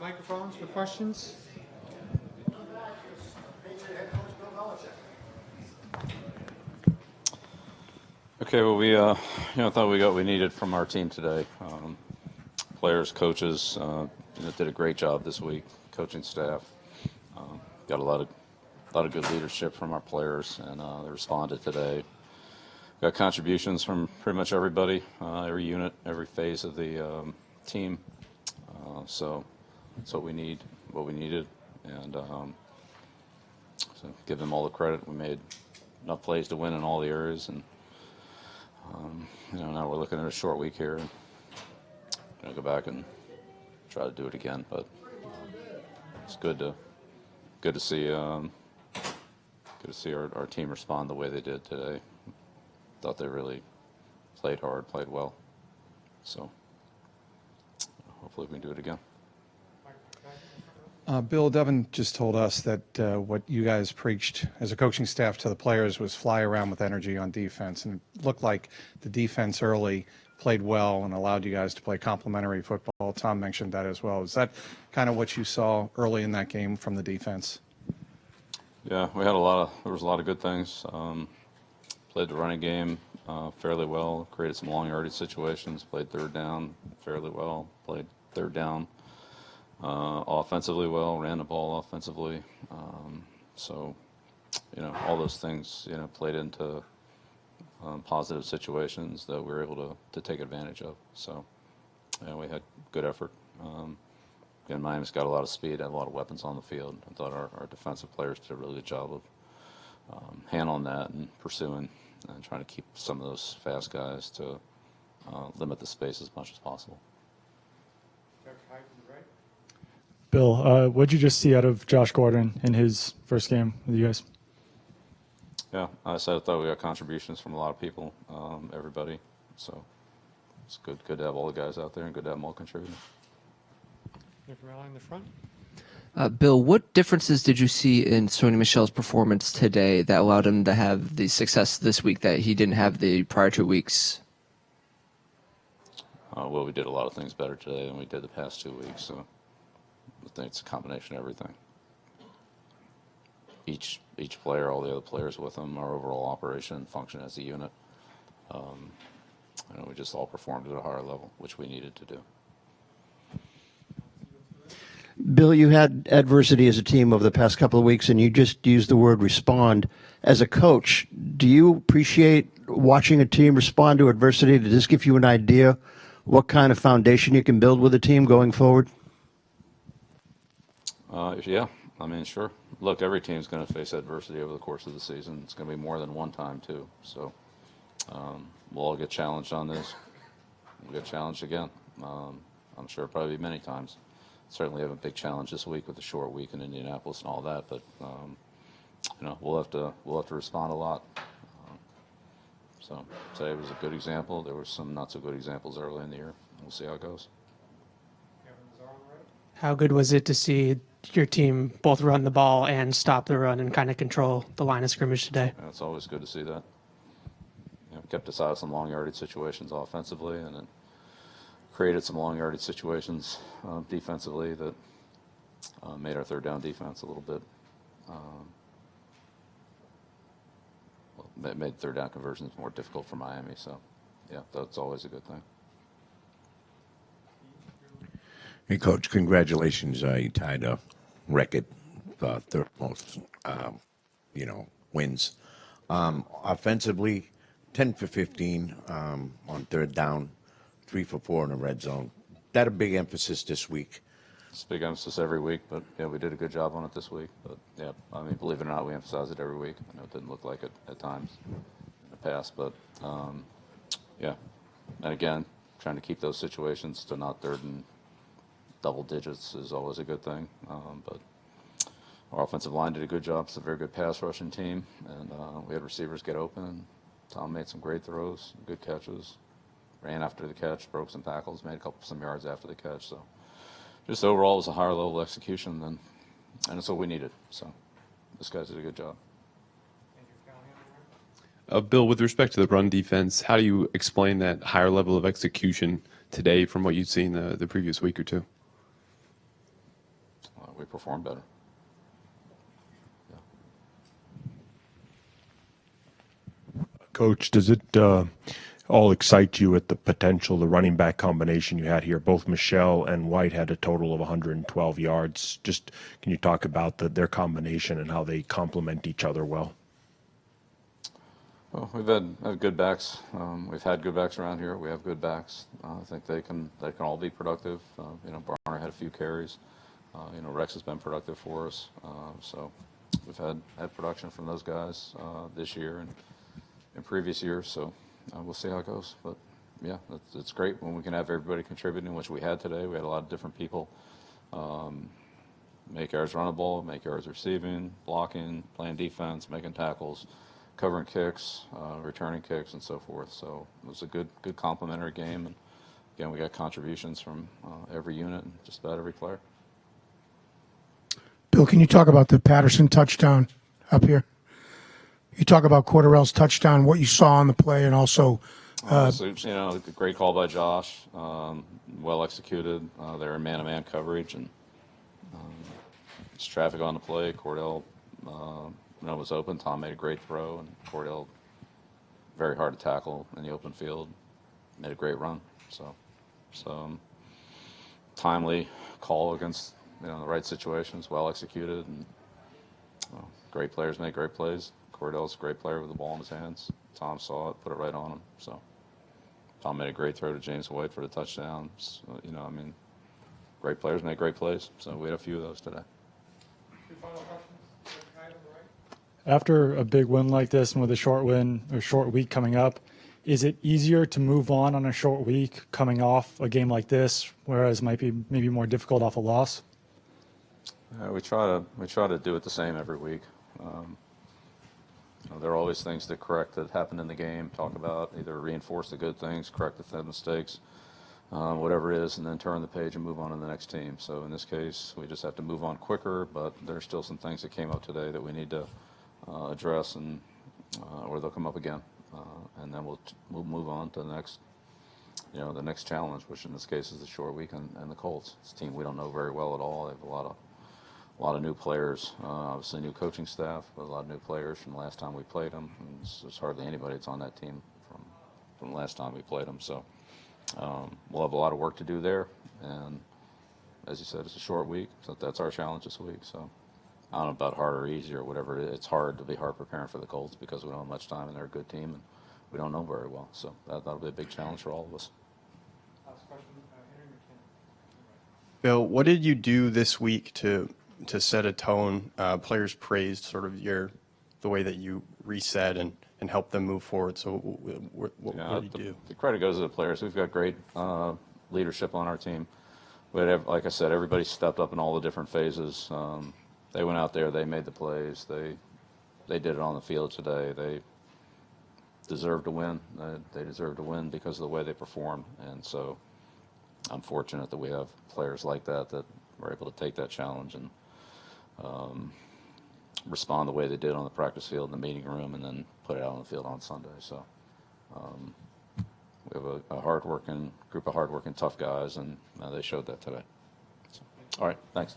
microphones for questions. Okay, well, we thought we got what we needed from our team today. Players, coaches, did a great job this week. Coaching staff got a lot of good leadership from our players, and they responded today. Got contributions from pretty much everybody, every unit, every phase of the team. So that's what we needed, and so give them all the credit. We made enough plays to win in all the areas, and now we're looking at a short week here, and gonna go back and try to do it again. But it's good to see our team respond the way they did today. Thought they really played hard, played well. So hopefully we can do it again. Bill, Devin just told us that what you guys preached as a coaching staff to the players was fly around with energy on defense, and it looked like the defense early played well and allowed you guys to play complementary football. Tom mentioned that as well. Is that kind of what you saw early in that game from the defense? Yeah, there was a lot of good things. Played the running game fairly well, created some long yardage situations, played third down fairly well, played third down offensively well, ran the ball offensively. So, all those things, played into positive situations that we were able to take advantage of. So, we had good effort. Again, Miami's got a lot of speed, had a lot of weapons on the field. I thought our defensive players did a really good job of handling that and pursuing and trying to keep some of those fast guys to limit the space as much as possible. Bill, what did you just see out of Josh Gordon in his first game with you guys? Yeah, I thought we got contributions from a lot of people, everybody. So it's good to have all the guys out there and good to have them all contributing. In the front. Bill, what differences did you see in Sony Michel's performance today that allowed him to have the success this week that he didn't have the prior 2 weeks? Well, we did a lot of things better today than we did the past 2 weeks. So I think it's a combination of everything. Each player, all the other players with them, our overall operation function as a unit. We just all performed at a higher level, which we needed to do. Bill, you had adversity as a team over the past couple of weeks, and you just used the word respond. As a coach, do you appreciate watching a team respond to adversity? Does this give you an idea what kind of foundation you can build with a team going forward? Yeah, sure. Look, every team's going to face adversity over the course of the season. It's going to be more than one time, too. So we'll all get challenged on this. We'll get challenged again. I'm sure probably many times. Certainly have a big challenge this week with the short week in Indianapolis and all that, but we'll have to respond a lot. So today was a good example. There were some not so good examples early in the year. We'll see how it goes. How good was it to see your team both run the ball and stop the run and kind of control the line of scrimmage today? Yeah, it's always good to see that. Kept us out of some long yardage situations offensively, and it created some long yardage situations defensively that made our third down defense a little bit. Made third down conversions more difficult for Miami. So, yeah, that's always a good thing. Hey, Coach, congratulations. You tied a record, third most, wins. Offensively, 10 for 15 on third down, 3 for 4 in the red zone. That a big emphasis this week? It's a big emphasis every week, but, yeah, we did a good job on it this week. But, yeah, believe it or not, we emphasize it every week. I know it didn't look like it at times in the past, but, yeah. And, again, trying to keep those situations to not third and double digits is always a good thing. But our offensive line did a good job. It's a very good pass rushing team, and we had receivers get open. And Tom made some great throws, good catches, ran after the catch, broke some tackles, made some yards after the catch. So just overall, it was a higher level execution and it's what we needed. So this guys did a good job. Bill, with respect to the run defense, how do you explain that higher level of execution today from what you've seen the previous week or two? we performed better. Coach, does it all excite you at the potential, the running back combination you had here? Both Michelle and White had a total of 112 yards. Just can you talk about their combination and how they complement each other well? Well, we've had good backs. We've had good backs around here. We have good backs. I think they can all be productive. Barner had a few carries. Rex has been productive for us. So we've had production from those guys this year and in previous years. So we'll see how it goes. But yeah, it's great when we can have everybody contributing, which we had today. We had a lot of different people make yards run the ball, make yards receiving, blocking, playing defense, making tackles, covering kicks, returning kicks, and so forth. So it was a good complementary game. And again, we got contributions from every unit and just about every player. Bill, can you talk about the Patterson touchdown up here? You talk about Cordarrelle's touchdown, what you saw on the play, and also great call by Josh, well executed. They were in man-to-man coverage, and just traffic on the play. Cordell was open. Tom made a great throw, and Cordell, very hard to tackle in the open field, made a great run. So timely call against the right situations, well executed, and great players make great plays. Cordell's a great player with the ball in his hands. Tom saw it, put it right on him. So Tom made a great throw to James White for the touchdown. So, great players make great plays. So we had a few of those today. After a big win like this and with a short week coming up, is it easier to move on a short week coming off a game like this, whereas it might be maybe more difficult off a loss? We try to do it the same every week. There are always things to correct that happened in the game, talk about, either reinforce the good things, correct the mistakes, whatever it is, and then turn the page and move on to the next team. So in this case, we just have to move on quicker, but there's still some things that came up today that we need to address, and or they'll come up again, and then we'll move on to the next challenge, which in this case is the short week and the Colts. It's a team we don't know very well at all. They have a lot of new players, obviously new coaching staff, but a lot of new players from the last time we played them. And there's hardly anybody that's on that team from the last time we played them. So we'll have a lot of work to do there. And as you said, it's a short week, so that's our challenge this week. So I don't know about hard or easy or whatever. It's hard to be hard preparing for the Colts because we don't have much time and they're a good team and we don't know very well. So that'll be a big challenge for all of us. Bill, what did you do this week to set a tone? Players praised sort of the way that you reset and help them move forward. So what did you do? The credit goes to the players. We've got great leadership on our team. But like I said, everybody stepped up in all the different phases. They went out there. They made the plays. They did it on the field today. They deserved to win. They deserved to win because of the way they performed. And so I'm fortunate that we have players like that were able to take that challenge and respond the way they did on the practice field in the meeting room and then put it out on the field on Sunday. So we have a group of hardworking, tough guys, and they showed that today. So, all right, thanks.